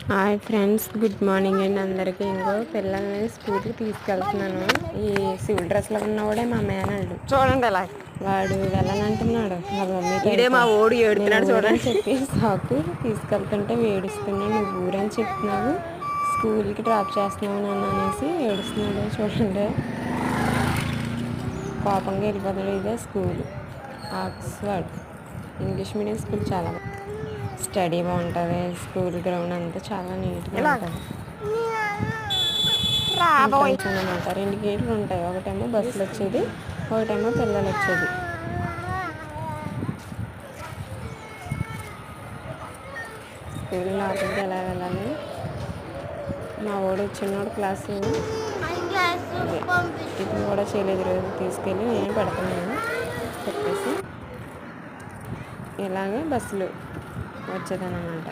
Hi friends, good morning అండి అందరికీ. ఇంకో పిల్లల్ని స్కూల్కి తీసుకెళ్తున్నాను. ఈ సివిల్ డ్రెస్లో ఉన్నవాడే మా మేనల్డు. చూడండి అలా వాడు వెళ్ళనంటున్నాడు వాళ్ళ ఈడే మమ్మీతో. మా ఓడు నేను ఏడుతున్నాడు ఊరని చూడండి. చెప్పి సాకు తీసుకెళ్తుంటే ఏడుస్తున్నాడు. నువ్వు ఊరని చెప్తున్నావు, స్కూల్కి డ్రాప్ చేస్తున్నావు నన్ను అనేసి ఏడుస్తున్నాడు. చూడండి, కోపంగా వెళ్ళిపోతాడు. ఇదే school, Oxford English medium school. చాలా స్టడీ బాగుంటుంది. స్కూల్ గ్రౌండ్ అంతా చాలా నీట్గా ఇలా ఉంటుంది. రాబోయ్ ఎంట్రన్స్ అన్నమాట. 2 గేట్లు ఉంటాయి. ఒకటేమో బస్సులు వచ్చేది, ఒకటేమో పిల్లలు వచ్చేది. స్కూల్ లోపలికి ఎలా వెళ్ళాలి? మా వాడు చిన్నోడు క్లాసు టిఫిన్ కూడా చేయలేదు రోజు. తీసుకెళ్ళి నేను పెడుతున్నాను చెప్పేసి ఇలాగే బస్సులు వచ్చేదన్నమాట.